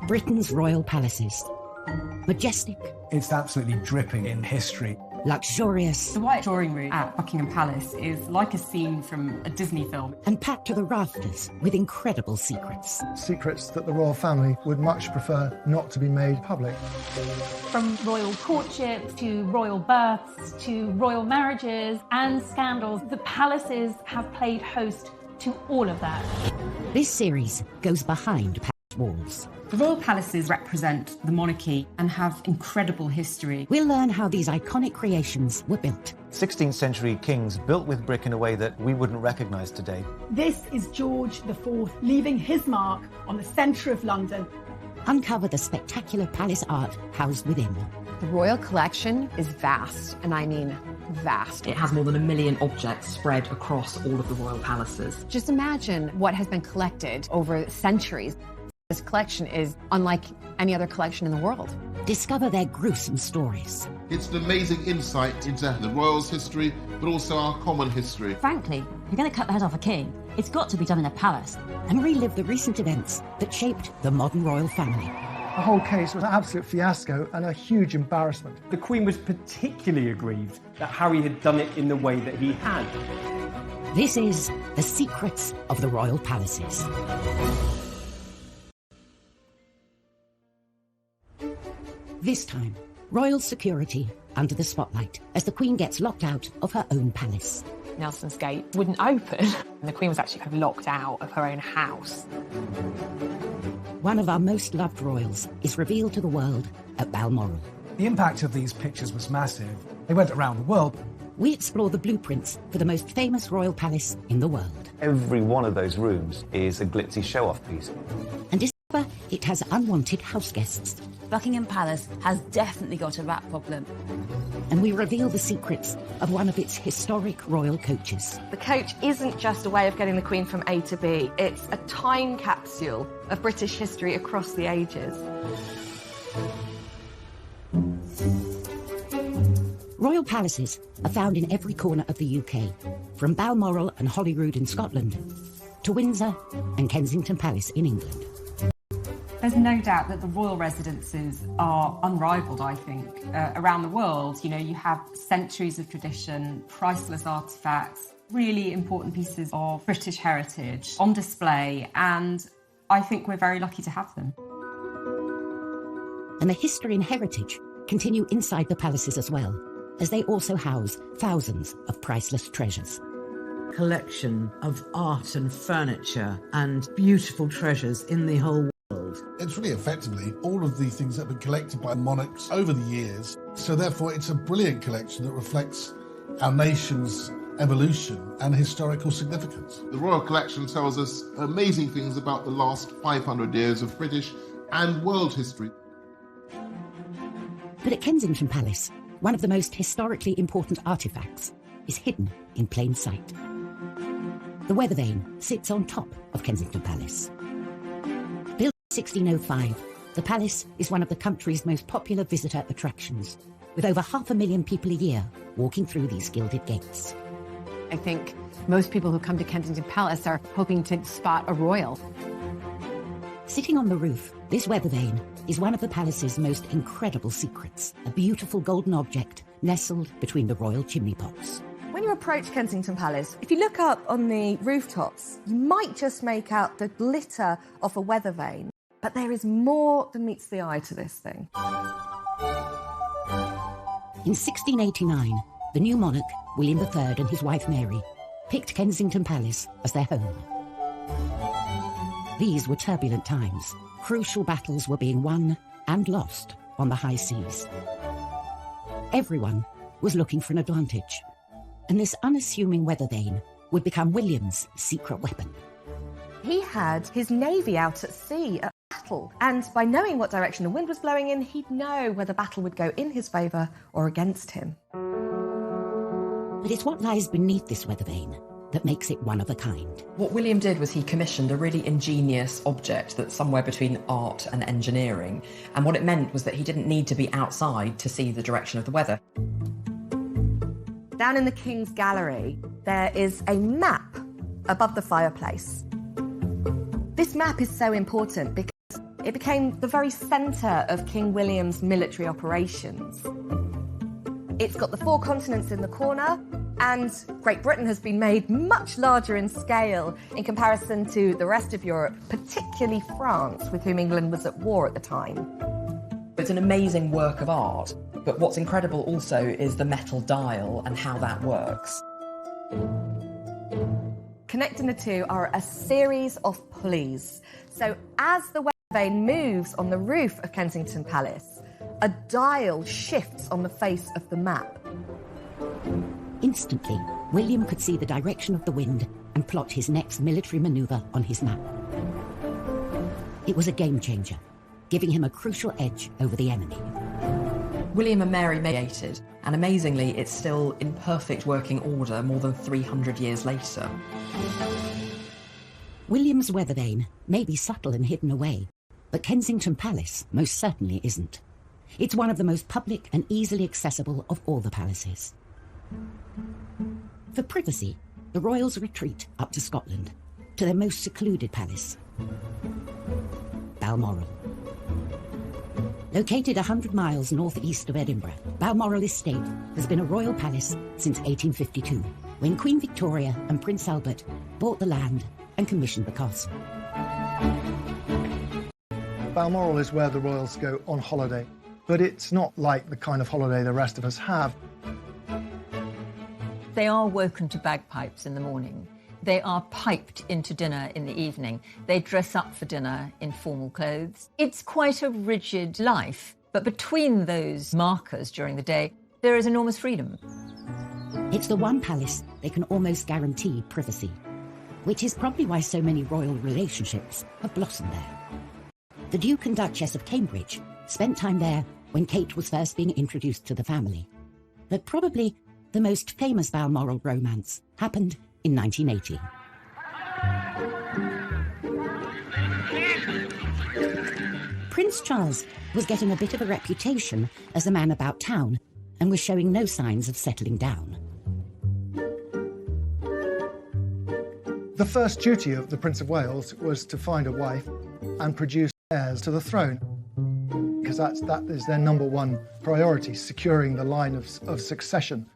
Britain's royal palaces. Majestic, It's absolutely dripping in history. luxurious, The White Drawing Room at Buckingham Palace is like a scene from a Disney film. and packed to the rafters with incredible secrets. Secrets that the royal family would much prefer not to be made public. From royal courtships to royal births to royal marriages and scandals, the palaces have played host to all of that. This series goes behind palace walls. The royal palaces represent the monarchy and have incredible history. We'll learn how these iconic creations were built. 16th century kings built with brick in a way that we wouldn't recognise today. This is George IV leaving his mark on the centre of London. Uncover the spectacular palace art housed within. The royal collection is vast, and I mean vast. It has more than 1 million objects spread across all of the royal palaces. Just imagine what has been collected over centuries. This collection is unlike any other collection in the world. Discover their gruesome stories. It's an amazing insight into the royals' history, but also our common history. Frankly, if you're going to cut the head off a king, it's got to be done in a palace. And relive the recent events that shaped the modern royal family. The whole case was an absolute fiasco and a huge embarrassment. The Queen was particularly aggrieved that Harry had done it in the way that he had. This is The Secrets of the Royal Palaces. This time, royal security under the spotlight as the Queen gets locked out of her own palace. Nelson's Gate wouldn't open, and the Queen was actually kind of locked out of her own house. One of our most loved royals is revealed to the world at Balmoral. The impact of these pictures was massive. They went around the world. We explore the blueprints for the most famous royal palace in the world. Every one of those rooms is a glitzy show-off piece. And discover it has unwanted house guests. Buckingham Palace has definitely got a rat problem. And we reveal the secrets of one of its historic royal coaches. The coach isn't just a way of getting the Queen from A to B, it's a time capsule of British history across the ages. Royal palaces are found in every corner of the UK, from Balmoral and Holyrood in Scotland to Windsor and Kensington Palace in England. There's no doubt that the royal residences are unrivaled, I think, around the world. You know, you have centuries of tradition, priceless artefacts, really important pieces of British heritage on display, and I think we're very lucky to have them. And the history and heritage continue inside the palaces as well, as they also house thousands of priceless treasures. Collection of art and furniture and beautiful treasures in the whole world. It's really effectively all of the things that have been collected by monarchs over the years. So therefore it's a brilliant collection that reflects our nation's evolution and historical significance. The Royal Collection tells us amazing things about the last 500 years of British and world history. But at Kensington Palace, one of the most historically important artefacts is hidden in plain sight. The weather vane sits on top of Kensington Palace. Built in 1605, the palace is one of the country's most popular visitor attractions, with over 500,000 people a year walking through these gilded gates. I think most people who come to Kensington Palace are hoping to spot a royal. Sitting on the roof, this weather vane is one of the palace's most incredible secrets, a beautiful golden object nestled between the royal chimney pots. When you approach Kensington Palace, if you look up on the rooftops, you might just make out the glitter of a weather vane, but there is more than meets the eye to this thing. In 1689, the new monarch, William III, and his wife Mary, picked Kensington Palace as their home. These were turbulent times. Crucial battles were being won and lost on the high seas. Everyone was looking for an advantage, and this unassuming weather vane would become William's secret weapon. He had his navy out at sea at battle, and by knowing what direction the wind was blowing in, he'd know whether battle would go in his favour or against him. But it's what lies beneath this weather vane that makes it one of a kind. What William did was he commissioned a really ingenious object that's somewhere between art and engineering, and what it meant was that he didn't need to be outside to see the direction of the weather. Down in the King's Gallery, there is a map above the fireplace. This map is so important because It became the very centre of King William's military operations. It's got the 4 continents in the corner, and Great Britain has been made much larger in scale in comparison to the rest of Europe, particularly France, with whom England was at war at the time. It's an amazing work of art, but what's incredible also is the metal dial and how that works. Connecting the two are a series of pulleys. So as the weather vane moves on the roof of Kensington Palace, a dial shifts on the face of the map. Instantly, William could see the direction of the wind and plot his next military manoeuvre on his map. It was a game changer, giving him a crucial edge over the enemy. William and Mary mediated, and amazingly, it's still in perfect working order more than 300 years later. William's weather vane may be subtle and hidden away, but Kensington Palace most certainly isn't. It's one of the most public and easily accessible of all the palaces. For privacy, the royals retreat up to Scotland, to their most secluded palace, Balmoral. Located 100 miles northeast of Edinburgh, Balmoral Estate has been a royal palace since 1852, when Queen Victoria and Prince Albert bought the land and commissioned the castle. Balmoral is where the royals go on holiday, but it's not like the kind of holiday the rest of us have. They are woken to bagpipes in the morning. They are piped into dinner in the evening. They dress up for dinner in formal clothes. It's quite a rigid life, but between those markers during the day, there is enormous freedom. It's the one palace they can almost guarantee privacy, which is probably why so many royal relationships have blossomed there. The Duke and Duchess of Cambridge spent time there when Kate was first being introduced to the family. But probably the most famous Balmoral romance happened in 1980. Prince Charles was getting a bit of a reputation as a man about town and was showing no signs of settling down. The first duty of the Prince of Wales was to find a wife and produce heirs to the throne, because that is their number one priority, securing the line of succession.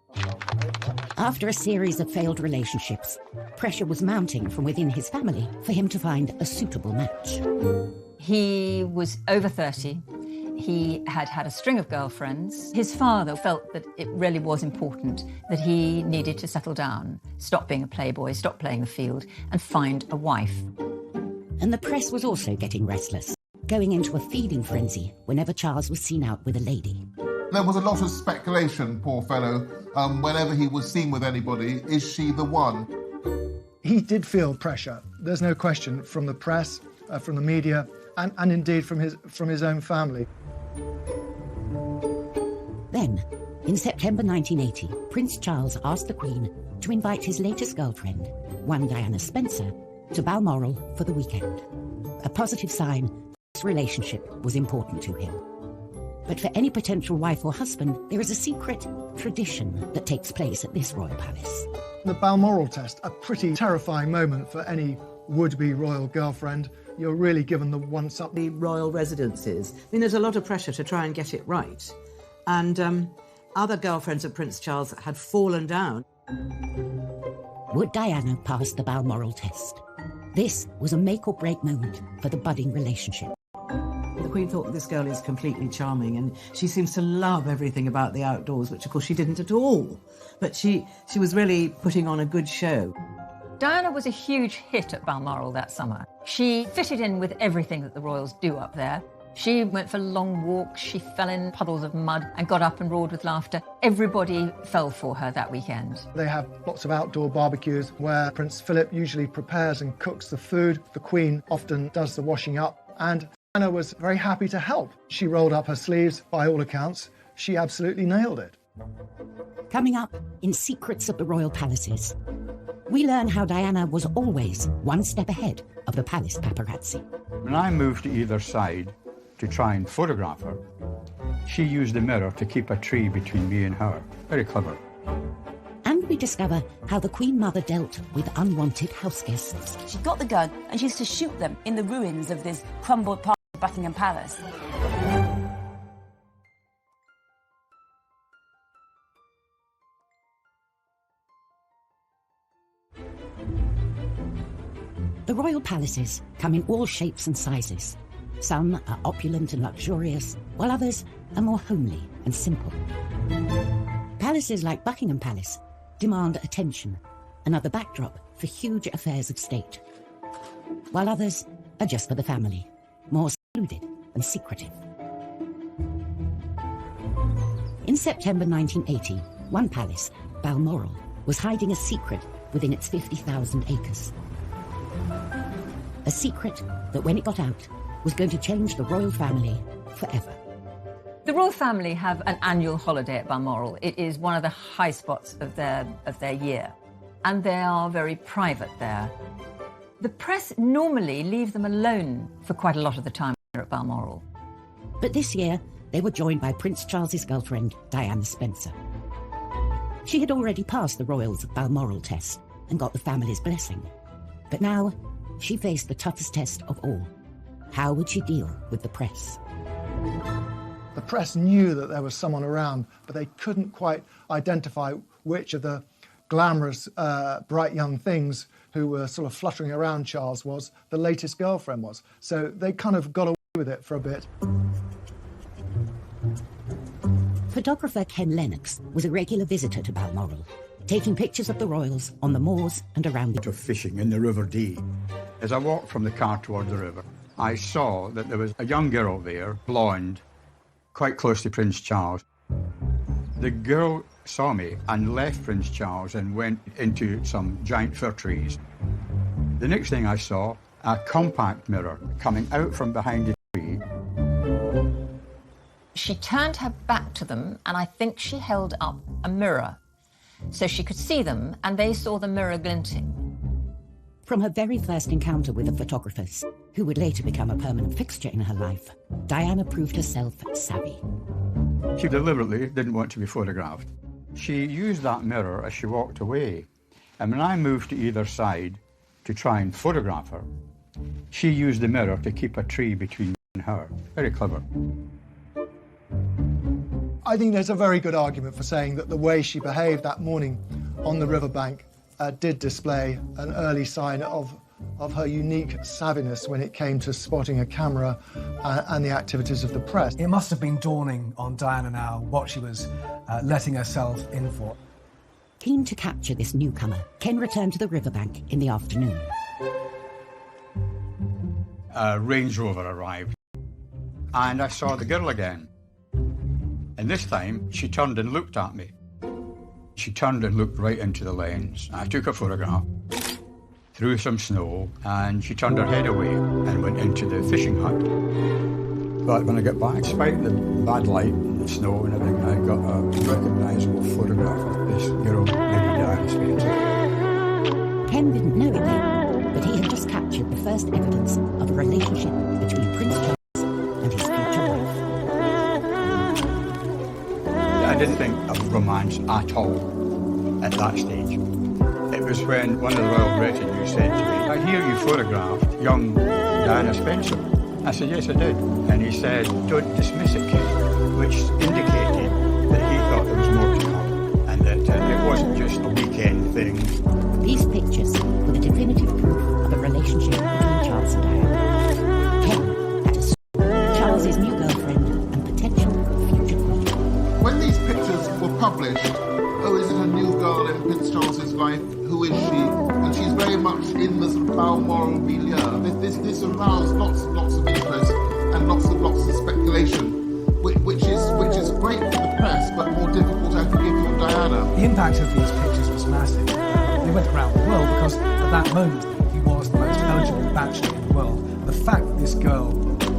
After a series of failed relationships, pressure was mounting from within his family for him to find a suitable match. He was over 30. He had had a string of girlfriends. His father felt that it really was important that he needed to settle down, stop being a playboy, stop playing the field, and find a wife. And the press was also getting restless, going into a feeding frenzy whenever Charles was seen out with a lady. There was a lot of speculation, poor fellow, whenever he was seen with anybody, is she the one? He did feel pressure, there's no question, from the press, from the media, and indeed from his own family. Then, in September 1980, Prince Charles asked the Queen to invite his latest girlfriend, one Diana Spencer, to Balmoral for the weekend. A positive sign this relationship was important to him. But for any potential wife or husband, there is a secret tradition that takes place at this royal palace. The Balmoral test, a pretty terrifying moment for any would-be royal girlfriend. You're really given the once-up. The royal residences. I mean, there's a lot of pressure to try and get it right. And other girlfriends of Prince Charles had fallen down. Would Diana pass the Balmoral test? This was a make-or-break moment for the budding relationship. The Queen thought this girl is completely charming and she seems to love everything about the outdoors, which of course she didn't at all. But she was really putting on a good show. Diana was a huge hit at Balmoral that summer. She fitted in with everything that the royals do up there. She went for long walks, she fell in puddles of mud and got up and roared with laughter. Everybody fell for her that weekend. They have lots of outdoor barbecues where Prince Philip usually prepares and cooks the food. The Queen often does the washing up, and Diana was very happy to help. She rolled up her sleeves, by all accounts. She absolutely nailed it. Coming up in Secrets of the Royal Palaces, we learn how Diana was always one step ahead of the palace paparazzi. When I moved to either side to try and photograph her, she used the mirror to keep a tree between me and her. Very clever. And we discover how the Queen Mother dealt with unwanted house guests. She got the gun and she used to shoot them in the ruins of this crumbled part of the Buckingham Palace. The royal palaces come in all shapes and sizes. Some are opulent and luxurious, while others are more homely and simple. Palaces like Buckingham Palace demand attention, another backdrop for huge affairs of state, while others are just for the family, more secluded and secretive. In September 1980, one palace, Balmoral, was hiding a secret within its 50,000 acres. A secret that, when it got out, was going to change the royal family forever. The royal family have an annual holiday at Balmoral. It is one of the high spots of their year, and they are very private there. The press normally leave them alone for quite a lot of the time at Balmoral. But this year, they were joined by Prince Charles's girlfriend, Diana Spencer. She had already passed the royals' Balmoral test and got the family's blessing. But now, she faced the toughest test of all. How would she deal with the press? The press knew that there was someone around, but they couldn't quite identify which of the glamorous, bright young things who were sort of fluttering around Charles was the latest girlfriend was. So they kind of got away with it for a bit. Photographer Ken Lennox was a regular visitor to Balmoral, taking pictures of the royals on the moors and around the... ...of fishing in the River Dee. As I walked from the car toward the river, I saw that there was a young girl there, blonde, quite close to Prince Charles. The girl saw me and left Prince Charles and went into some giant fir trees. The next thing I saw, a compact mirror coming out from behind a tree. She turned her back to them, and I think she held up a mirror so she could see them, and they saw the mirror glinting. From her very first encounter with the photographers, who would later become a permanent fixture in her life, Diana proved herself savvy. She deliberately didn't want to be photographed. She used that mirror as she walked away, and when I moved to either side to try and photograph her, she used the mirror to keep a tree between me and her. Very clever. I think there's a very good argument for saying that the way she behaved that morning on the riverbank did display an early sign of her unique savviness when it came to spotting a camera and the activities of the press. It must have been dawning on Diana now what she was letting herself in for. Keen to capture this newcomer, Ken returned to the riverbank in the afternoon. A Range Rover arrived, and I saw the girl again. And this time, she turned and looked at me. She turned and looked right into the lens. I took a photograph, through some snow, and she turned her head away and went into the fishing hut. But when I got back, despite the bad light and the snow and everything, I got a recognisable photograph of this girl, Meghan Diana Spencer. Ken didn't know it then, but he had just captured the first evidence of a relationship between Prince Charles and his future wife. I didn't think of romance at all at that stage. It was when one of the royal retinue said to me, "I hear you photographed young Diana Spencer." I said, "Yes, I did." And he said, "Don't dismiss it, Kate," which indicated that he thought there was more to come and that it wasn't just a weekend thing. These pictures were the definitive proof of a relationship between Charles and Diana. Ken had a Charles's new girlfriend and potential future queen. When these pictures were published, oh, is it a new girl in Prince Charles's life? Who is she? And she's very much in the sort of Balmoral milieu. This aroused lots of interest and lots of speculation, which is great for the press, but more difficult, I think, for Diana. The impact of these pictures was massive. They went around the world because at that moment he was the most eligible bachelor in the world. The fact that this girl,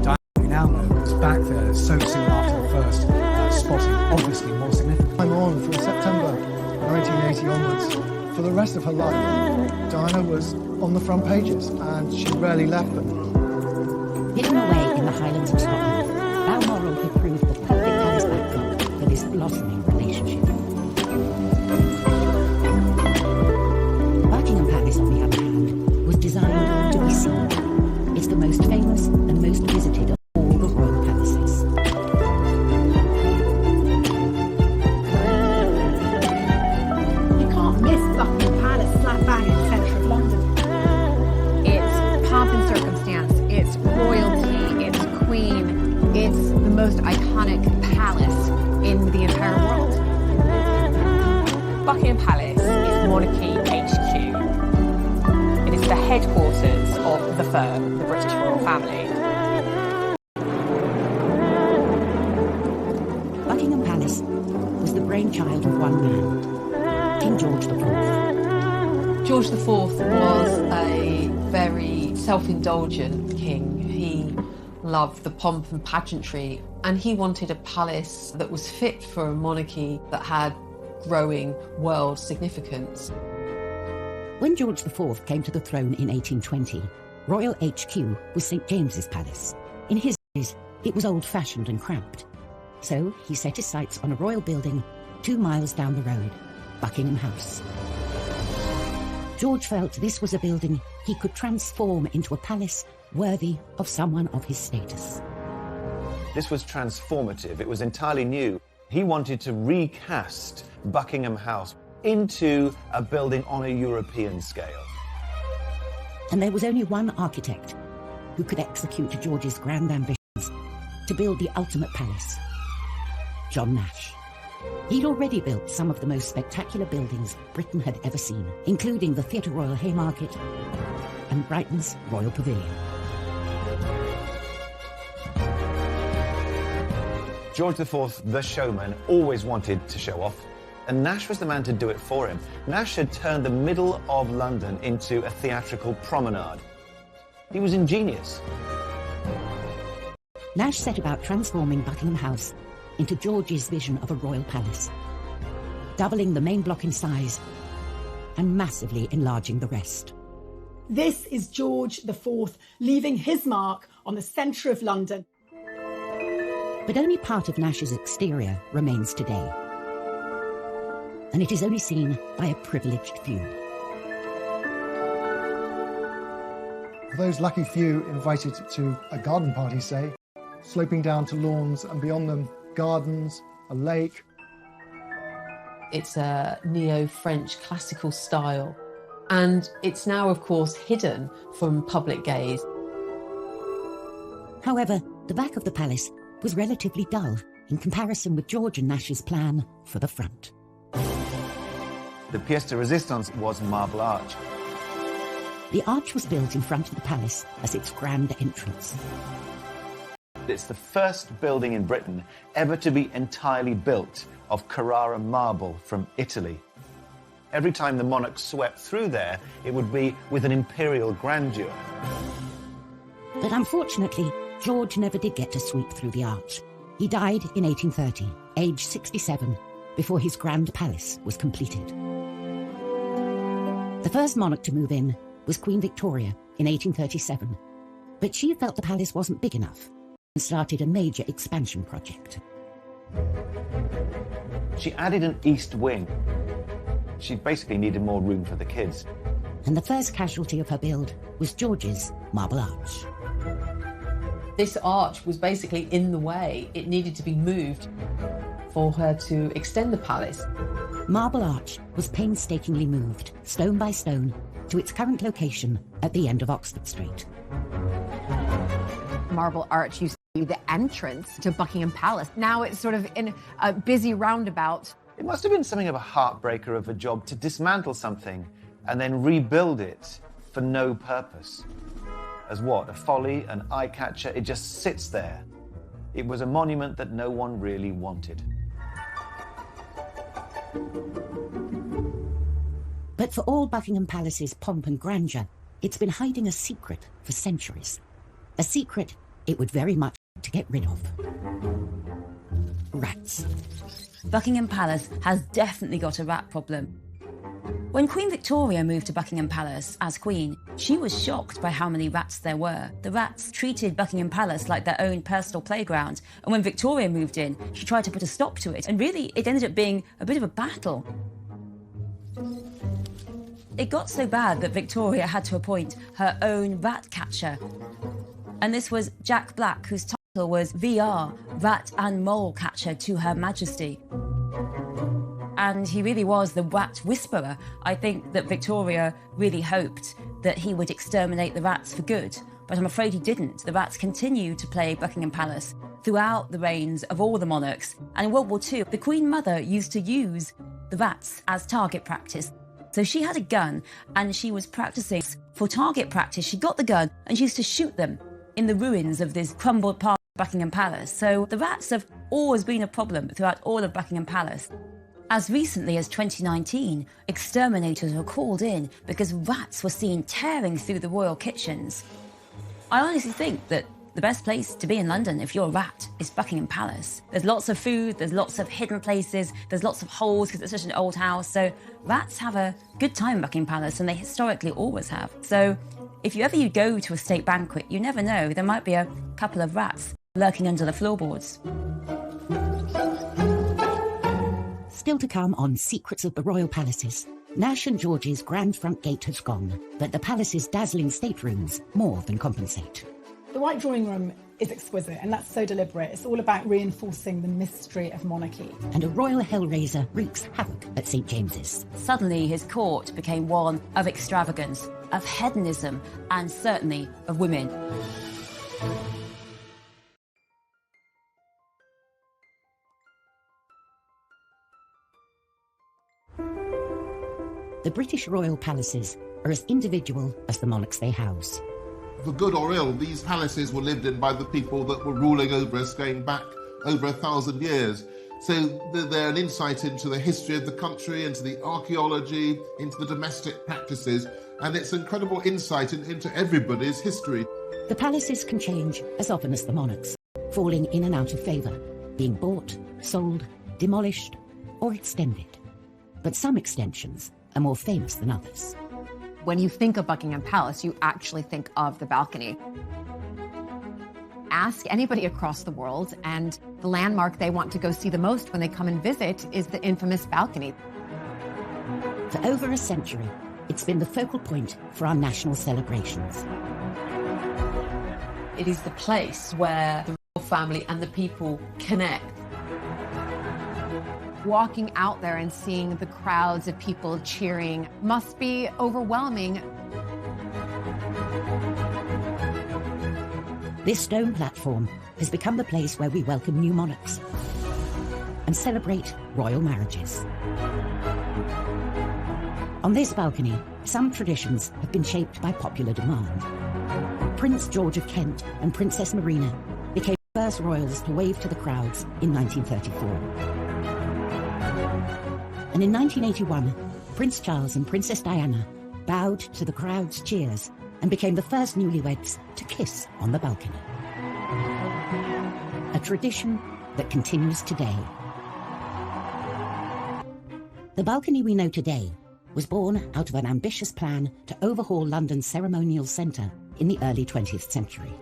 Diana, we now know, was back there so soon after the first spotting, obviously more significant. I'm on from September 1980 onwards. For the rest of her life, Diana was on the front pages, and she rarely left them. Hidden away in the Highlands of Scotland, Balmoral had proved the perfect palace backdrop for this blossoming relationship. Buckingham Palace, on the other hand, was designed to be seen. It's the most famous and most visited of all most iconic palace in the entire world. Buckingham Palace is Monarchy HQ. It is the headquarters of the firm, the British royal family. Buckingham Palace was the brainchild of one man, King George IV. George IV was a very self-indulgent king. He loved the pomp and pageantry, and he wanted a palace that was fit for a monarchy that had growing world significance. When George IV came to the throne in 1820, Royal HQ was St James's Palace. In his days, it was old-fashioned and cramped. So he set his sights on a royal building 2 miles down the road, Buckingham House. George felt this was a building he could transform into a palace worthy of someone of his status. This was transformative. It was entirely new. He wanted to recast Buckingham House into a building on a European scale. And there was only one architect who could execute George's grand ambitions to build the ultimate palace: John Nash. He'd already built some of the most spectacular buildings Britain had ever seen, including the Theatre Royal Haymarket and Brighton's Royal Pavilion. George IV, the showman, always wanted to show off, and Nash was the man to do it for him. Nash had turned the middle of London into a theatrical promenade. He was ingenious. Nash set about transforming Buckingham House into George's vision of a royal palace, doubling the main block in size and massively enlarging the rest. This is George IV leaving his mark on the centre of London. But only part of Nash's exterior remains today, and it is only seen by a privileged few. For those lucky few invited to a garden party, say, sloping down to lawns and beyond them gardens, a lake. It's a neo-French classical style, and it's now, of course, hidden from public gaze. However, the back of the palace was relatively dull in comparison with George and Nash's plan for the front. The pièce de résistance was Marble Arch. The arch was built in front of the palace as its grand entrance. It's the first building in Britain ever to be entirely built of Carrara marble from Italy. Every time the monarch swept through there, it would be with an imperial grandeur. But unfortunately, George never did get to sweep through the arch. He died in 1830, aged 67, before his grand palace was completed. The first monarch to move in was Queen Victoria in 1837, but she felt the palace wasn't big enough and started a major expansion project. She added an east wing. She basically needed more room for the kids. And the first casualty of her build was George's Marble Arch. This arch was basically in the way. It needed to be moved for her to extend the palace. Marble Arch was painstakingly moved, stone by stone, to its current location at the end of Oxford Street. Marble Arch used to be the entrance to Buckingham Palace. Now it's sort of in a busy roundabout. It must have been something of a heartbreaker of a job to dismantle something and then rebuild it for no purpose. As what? A folly, an eye-catcher? It just sits there. It was a monument that no one really wanted. But for all Buckingham Palace's pomp and grandeur, it's been hiding a secret for centuries. A secret it would very much like to get rid of. Rats. Buckingham Palace has definitely got a rat problem. When Queen Victoria moved to Buckingham Palace as Queen, she was shocked by how many rats there were. The rats treated Buckingham Palace like their own personal playground, and when Victoria moved in, she tried to put a stop to it, and really it ended up being a bit of a battle. It got so bad that Victoria had to appoint her own rat catcher, and this was Jack Black, whose title was VR, Rat and Mole Catcher to Her Majesty. And he really was the rat whisperer. I think that Victoria really hoped that he would exterminate the rats for good, but I'm afraid he didn't. The rats continued to plague Buckingham Palace throughout the reigns of all the monarchs. And in World War II, the Queen Mother used to use the rats as target practice. So she had a gun and she was practicing for target practice. She got the gun and she used to shoot them in the ruins of this crumbled part of Buckingham Palace. So the rats have always been a problem throughout all of Buckingham Palace. As recently as 2019, exterminators were called in because rats were seen tearing through the royal kitchens. I honestly think that the best place to be in London if you're a rat is Buckingham Palace. There's lots of food, there's lots of hidden places, there's lots of holes because it's such an old house. So rats have a good time in Buckingham Palace, and they historically always have. So if you go to a state banquet, you never know, there might be a couple of rats lurking under the floorboards. Still to come on Secrets of the Royal Palaces. Nash and George's grand front gate has gone, but the palace's dazzling staterooms more than compensate. The White Drawing Room is exquisite, and that's so deliberate. It's all about reinforcing the mystery of monarchy. And a royal hellraiser wreaks havoc at St. James's. Suddenly his court became one of extravagance, of hedonism, and certainly of women. The British royal palaces are as individual as the monarchs they house. For good or ill, these palaces were lived in by the people that were ruling over us going back over 1,000 years. So they're an insight into the history of the country, into the archaeology, into the domestic practices, and it's incredible insight into everybody's history. The palaces can change as often as the monarchs, falling in and out of favour, being bought, sold, demolished, or extended. But some extensions are more famous than others. When you think of Buckingham Palace, you actually think of the balcony. Ask anybody across the world, and the landmark they want to go see the most when they come and visit is the infamous balcony. For over a century, it's been the focal point for our national celebrations. It is the place where the royal family and the people connect. Walking out there and seeing the crowds of people cheering must be overwhelming. This stone platform has become the place where we welcome new monarchs and celebrate royal marriages. On this balcony, some traditions have been shaped by popular demand. Prince George of Kent and Princess Marina became the first royals to wave to the crowds in 1934. And in 1981, Prince Charles and Princess Diana bowed to the crowd's cheers and became the first newlyweds to kiss on the balcony. A tradition that continues today. The balcony we know today was born out of an ambitious plan to overhaul London's ceremonial centre in the early 20th century.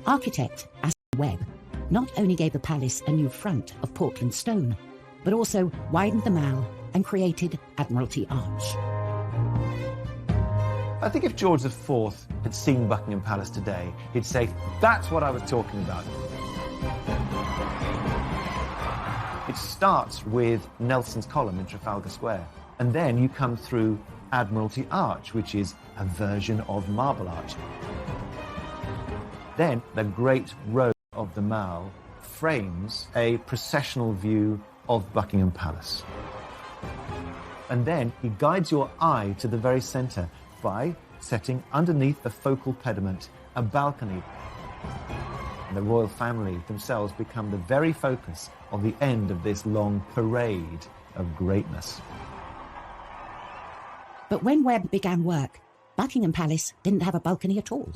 Architect Aston Webb not only gave the palace a new front of Portland stone, but also widened the Mall and created Admiralty Arch. I think if George IV had seen Buckingham Palace today, he'd say, that's what I was talking about. It starts with Nelson's Column in Trafalgar Square, and then you come through Admiralty Arch, which is a version of Marble Arch. Then the Great Road of the Mall frames a processional view of Buckingham Palace. And then he guides your eye to the very centre by setting underneath the focal pediment a balcony. And the royal family themselves become the very focus of the end of this long parade of greatness. But when Webb began work, Buckingham Palace didn't have a balcony at all.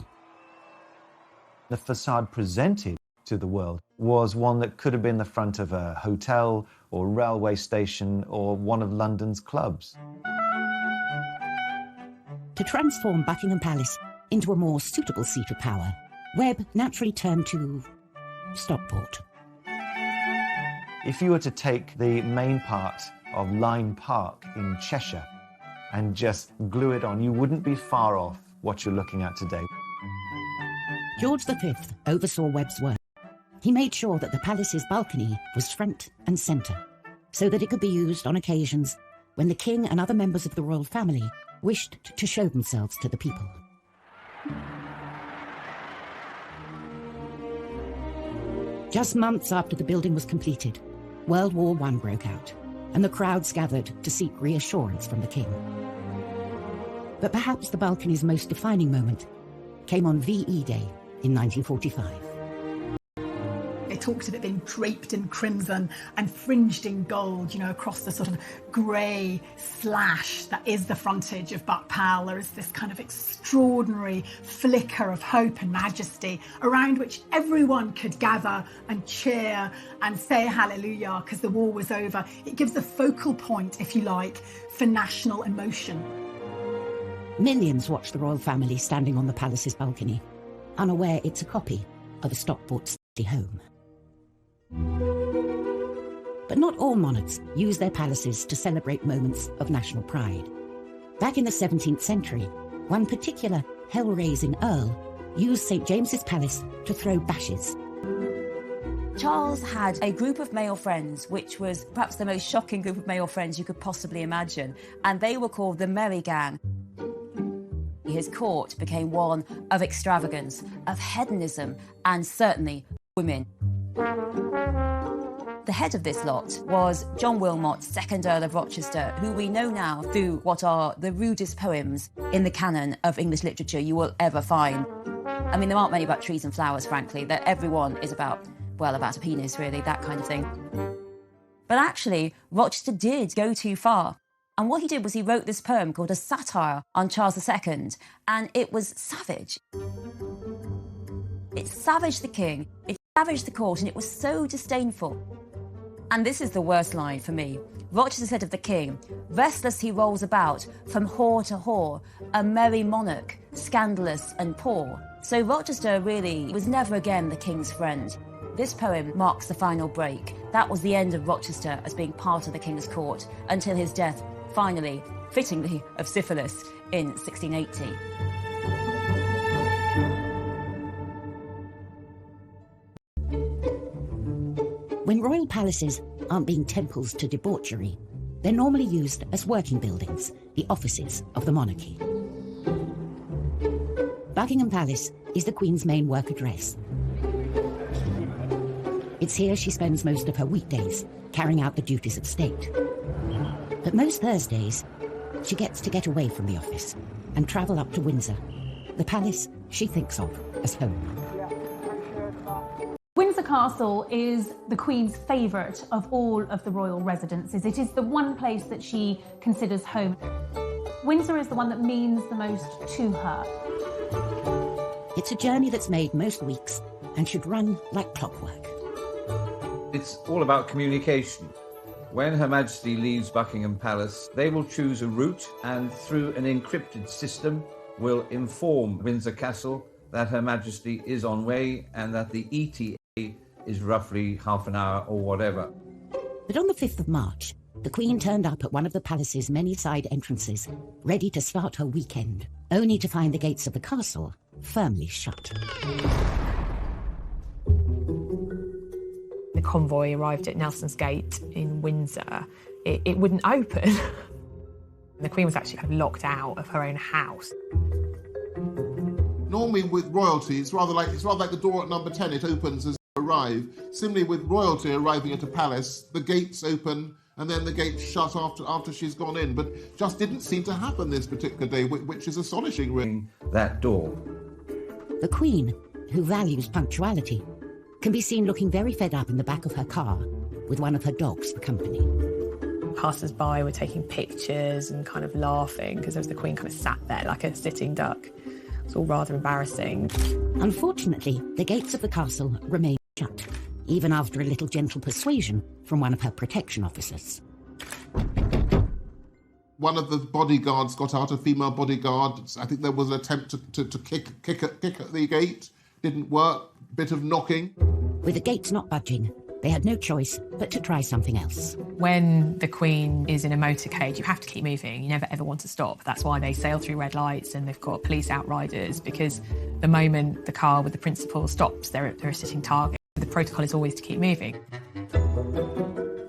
The facade presented to the world was one that could have been the front of a hotel or railway station or one of London's clubs. To transform Buckingham Palace into a more suitable seat of power, Webb naturally turned to Stockport. If you were to take the main part of Lyme Park in Cheshire and just glue it on, you wouldn't be far off what you're looking at today. George V oversaw Webb's work. He made sure that the palace's balcony was front and centre, so that it could be used on occasions when the king and other members of the royal family wished to show themselves to the people. Just months after the building was completed, World War I broke out, and the crowds gathered to seek reassurance from the king. But perhaps the balcony's most defining moment came on VE Day in 1945. They talked of it being draped in crimson and fringed in gold, you know, across the sort of grey slash that is the frontage of Buck Pal. There is this kind of extraordinary flicker of hope and majesty around which everyone could gather and cheer and say hallelujah because the war was over. It gives a focal point, if you like, for national emotion. Millions watch the royal family standing on the palace's balcony, unaware it's a copy of a Stockport stately home. But not all monarchs use their palaces to celebrate moments of national pride. Back in the 17th century, one particular hell-raising earl used St. James's Palace to throw bashes. Charles had a group of male friends, which was perhaps the most shocking group of male friends you could possibly imagine, and they were called the Merry Gang. His court became one of extravagance, of hedonism, and certainly women. The head of this lot was John Wilmot, 2nd Earl of Rochester, who we know now through what are the rudest poems in the canon of English literature you will ever find. I mean, there aren't many about trees and flowers, frankly, that everyone is about, well, about a penis, really, that kind of thing. But actually, Rochester did go too far. And what he did was he wrote this poem called A Satire on Charles II, and it was savage. It savaged the king, it savaged the court, and it was so disdainful. And this is the worst line for me. Rochester said of the king, "Restless he rolls about, from whore to whore, a merry monarch, scandalous and poor." So Rochester really was never again the king's friend. This poem marks the final break. That was the end of Rochester as being part of the king's court, until his death, finally, fittingly, of syphilis in 1680. When royal palaces aren't being temples to debauchery, they're normally used as working buildings, the offices of the monarchy. Buckingham Palace is the Queen's main work address. It's here she spends most of her weekdays, carrying out the duties of state. But most Thursdays, she gets to get away from the office and travel up to Windsor, the palace she thinks of as home. Windsor Castle is the Queen's favourite of all of the royal residences. It is the one place that she considers home. Windsor is the one that means the most to her. It's a journey that's made most weeks and should run like clockwork. It's all about communication. When Her Majesty leaves Buckingham Palace, they will choose a route and through an encrypted system will inform Windsor Castle that Her Majesty is on way and that the ETA is roughly half an hour or whatever. But on the 5th of March, the Queen turned up at one of the palace's many side entrances, ready to start her weekend, only to find the gates of the castle firmly shut. The convoy arrived at Nelson's Gate in Windsor. It wouldn't open. The Queen was actually kind of locked out of her own house. Normally with royalty, it's rather like the door at number 10, it opens as you arrive. Similarly with royalty arriving at a palace, the gates open and then the gates shut after she's gone in. But just didn't seem to happen this particular day, which is astonishing, really. That door. The Queen, who values punctuality, can be seen looking very fed up in the back of her car with one of her dogs for company. Passers-by were taking pictures and kind of laughing because there was the Queen kind of sat there like a sitting duck. It's all rather embarrassing. Unfortunately, the gates of the castle remained shut, even after a little gentle persuasion from one of her protection officers. One of the bodyguards got out, a female bodyguard. I think there was an attempt to kick at the gate. Didn't work. Bit of knocking. With the gates not budging, they had no choice but to try something else. When the Queen is in a motorcade, you have to keep moving. You never ever want to stop. That's why they sail through red lights and they've got police outriders, because the moment the car with the principal stops, they're a sitting target. The protocol is always to keep moving.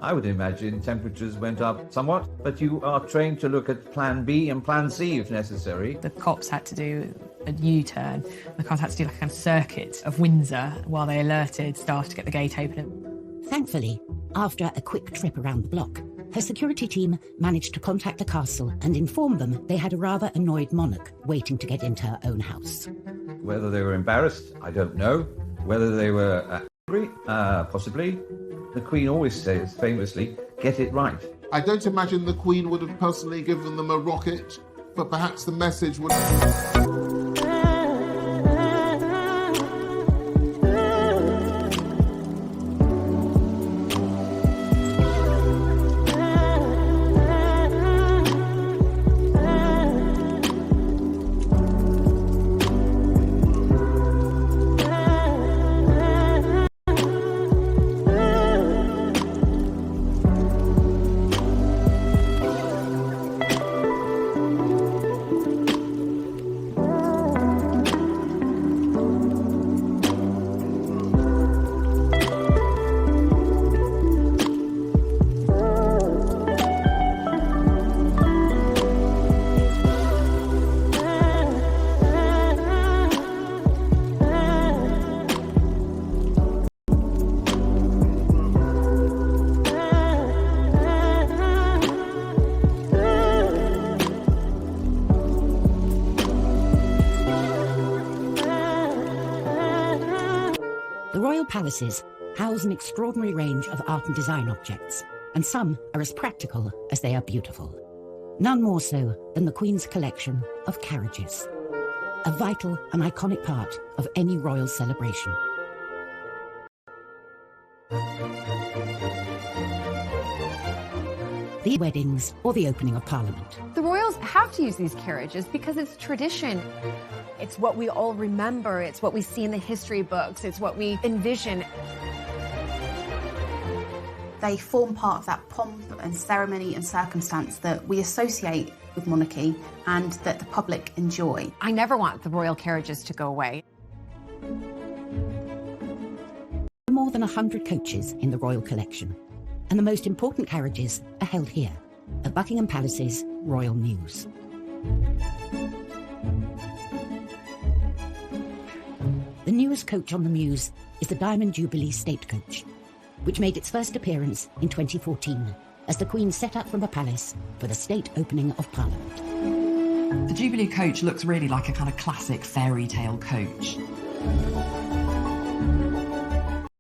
I would imagine temperatures went up somewhat, but you are trained to look at plan B and plan C if necessary. The cops had to do a U-turn. The cars had to do like a kind of circuit of Windsor while they alerted staff to get the gate open. Thankfully, after a quick trip around the block, her security team managed to contact the castle and inform them they had a rather annoyed monarch waiting to get into her own house. Whether they were embarrassed, I don't know. Whether they were angry, possibly. The Queen always says, famously, get it right. I don't imagine the Queen would have personally given them a rocket, but perhaps the message would... Palaces house an extraordinary range of art and design objects, and some are as practical as they are beautiful. None more so than the Queen's collection of carriages, a vital and iconic part of any royal celebration. The weddings or the opening of Parliament. The royals have to use these carriages because it's tradition. It's what we all remember. It's what we see in the history books. It's what we envision. They form part of that pomp and ceremony and circumstance that we associate with monarchy and that the public enjoy. I never want the royal carriages to go away. More than 100 coaches in the royal collection, and the most important carriages are held here, at Buckingham Palace's Royal Mews. The newest coach on the Mews is the Diamond Jubilee State Coach, which made its first appearance in 2014 as the Queen set out from the palace for the state opening of Parliament. The Jubilee coach looks really like a kind of classic fairy tale coach.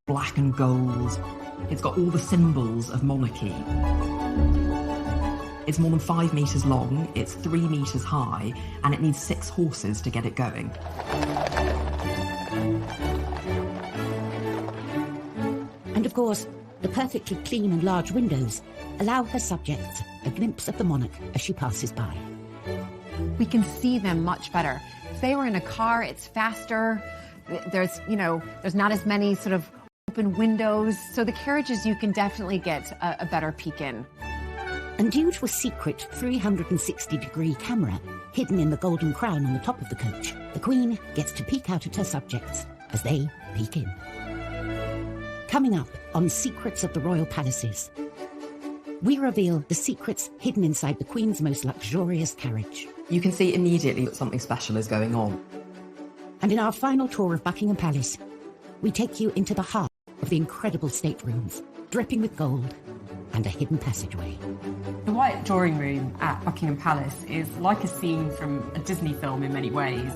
Black and gold. It's got all the symbols of monarchy. It's more than 5 metres long, it's 3 metres high, and it needs 6 horses to get it going. And of course, the perfectly clean and large windows allow her subjects a glimpse of the monarch as she passes by. We can see them much better. If they were in a car, it's faster. There's not as many sort of open windows. So the carriages, you can definitely get a better peek in. And due to a secret 360-degree camera hidden in the golden crown on the top of the coach, the Queen gets to peek out at her subjects as they peek in. Coming up on Secrets of the Royal Palaces, we reveal the secrets hidden inside the Queen's most luxurious carriage. You can see immediately that something special is going on. And in our final tour of Buckingham Palace, we take you into the heart of the incredible staterooms, dripping with gold, and a hidden passageway. The White Drawing Room at Buckingham Palace is like a scene from a Disney film in many ways.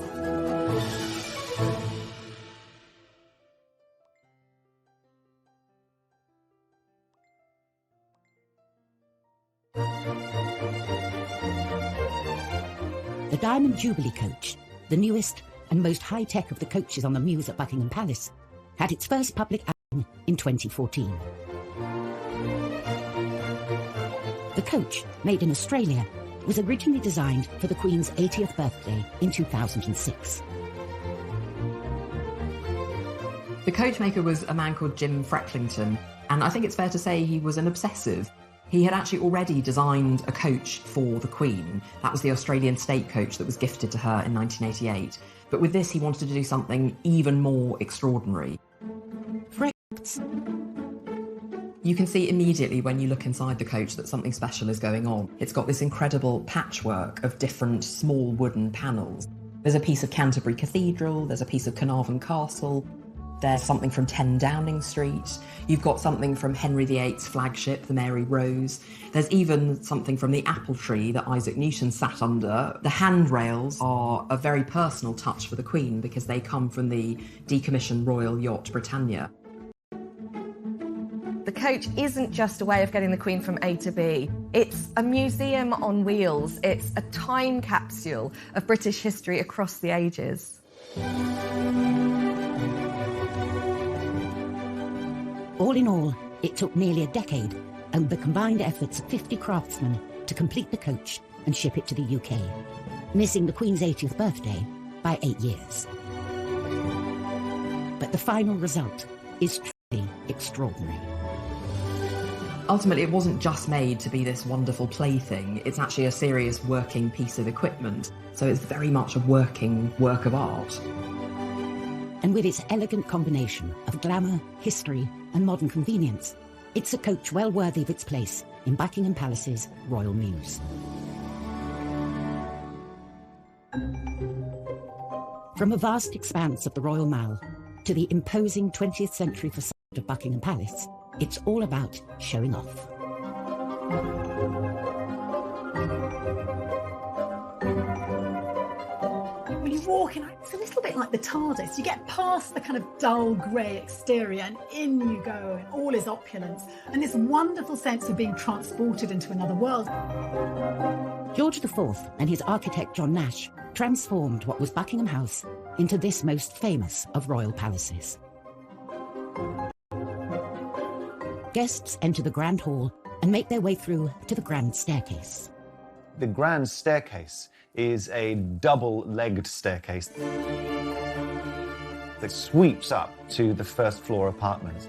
The Diamond Jubilee coach, the newest and most high-tech of the coaches on the Mews at Buckingham Palace, had its first public outing in 2014. The coach, made in Australia, was originally designed for the Queen's 80th birthday in 2006. The coachmaker was a man called Jim Frecklington, and I think it's fair to say he was an obsessive. He had actually already designed a coach for the Queen. That was the Australian state coach that was gifted to her in 1988. But with this, he wanted to do something even more extraordinary. You can see immediately when you look inside the coach that something special is going on. It's got this incredible patchwork of different small wooden panels. There's a piece of Canterbury Cathedral, there's a piece of Carnarvon Castle, there's something from 10 Downing Street, you've got something from Henry VIII's flagship, the Mary Rose, there's even something from the apple tree that Isaac Newton sat under. The handrails are a very personal touch for the Queen because they come from the decommissioned royal yacht Britannia. The coach isn't just a way of getting the Queen from A to B. It's a museum on wheels. It's a time capsule of British history across the ages. All in all, it took nearly a decade and the combined efforts of 50 craftsmen to complete the coach and ship it to the UK, missing the Queen's 80th birthday by 8 years. But the final result is truly extraordinary. Ultimately, it wasn't just made to be this wonderful plaything, it's actually a serious working piece of equipment, so it's very much a working work of art. And with its elegant combination of glamour, history and modern convenience, it's a coach well worthy of its place in Buckingham Palace's Royal Muse. From a vast expanse of the Royal Mall to the imposing 20th century facade of Buckingham Palace, it's all about showing off. When you walk in, it's a little bit like the TARDIS. You get past the kind of dull grey exterior and in you go, and all is opulence. And this wonderful sense of being transported into another world. George IV and his architect John Nash transformed what was Buckingham House into this most famous of royal palaces. Guests enter the Grand Hall and make their way through to the Grand Staircase. The Grand Staircase is a double-legged staircase that sweeps up to the first floor apartments.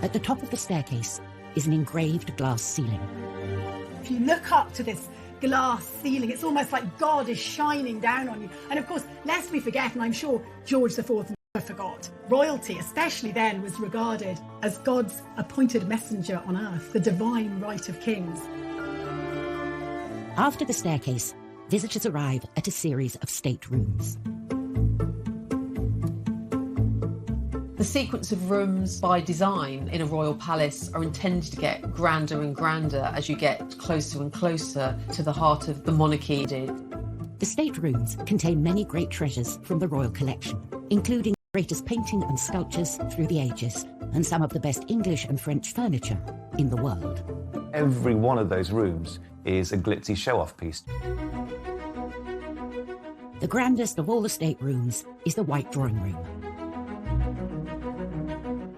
At the top of the staircase is an engraved glass ceiling. If you look up to this glass ceiling, it's almost like God is shining down on you. And of course, lest we forget, and I'm sure George IV never forgot, royalty, especially then, was regarded as God's appointed messenger on earth, the divine right of kings. After the staircase, visitors arrive at a series of staterooms. The sequence of rooms by design in a royal palace are intended to get grander and grander as you get closer and closer to the heart of the monarchy. The staterooms contain many great treasures from the royal collection, including the greatest painting and sculptures through the ages, and some of the best English and French furniture in the world. Every one of those rooms is a glitzy show-off piece. The grandest of all the staterooms is the White Drawing Room.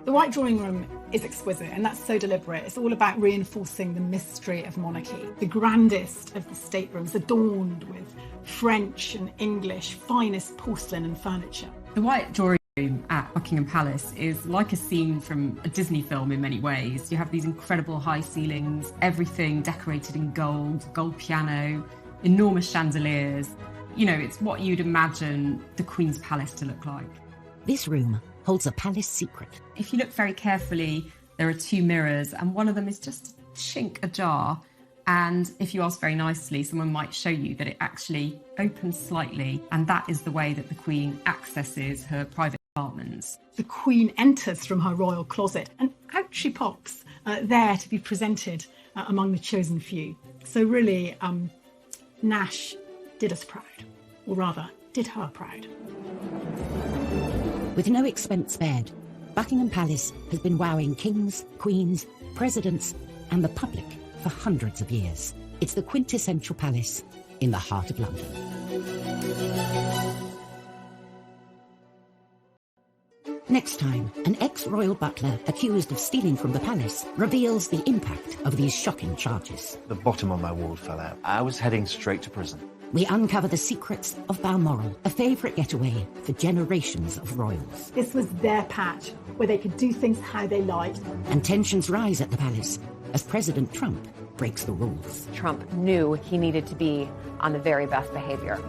The White Drawing Room is exquisite, and that's so deliberate. It's all about reinforcing the mystery of monarchy. The grandest of the staterooms, adorned with French and English finest porcelain and furniture. The White Drawing Room at Buckingham Palace is like a scene from a Disney film in many ways. You have these incredible high ceilings, everything decorated in gold, gold piano, enormous chandeliers. You know, it's what you'd imagine the Queen's Palace to look like. This room holds a palace secret. If you look very carefully, there are two mirrors, and one of them is just a chink ajar. And if you ask very nicely, someone might show you that it actually opens slightly, and that is the way that the Queen accesses her private apartments. The Queen enters from her royal closet, and out she pops, there to be presented among the chosen few. So really, Nash did us proud, or rather, did her proud. With no expense spared, Buckingham Palace has been wowing kings, queens, presidents, and the public for hundreds of years. It's the quintessential palace in the heart of London. Next time, an ex-royal butler accused of stealing from the palace reveals the impact of these shocking charges. The bottom of my wall fell out. I was heading straight to prison. We uncover the secrets of Balmoral, a favourite getaway for generations of royals. This was their patch, where they could do things how they liked. And tensions rise at the palace as President Trump breaks the rules. Trump knew he needed to be on the very best behaviour.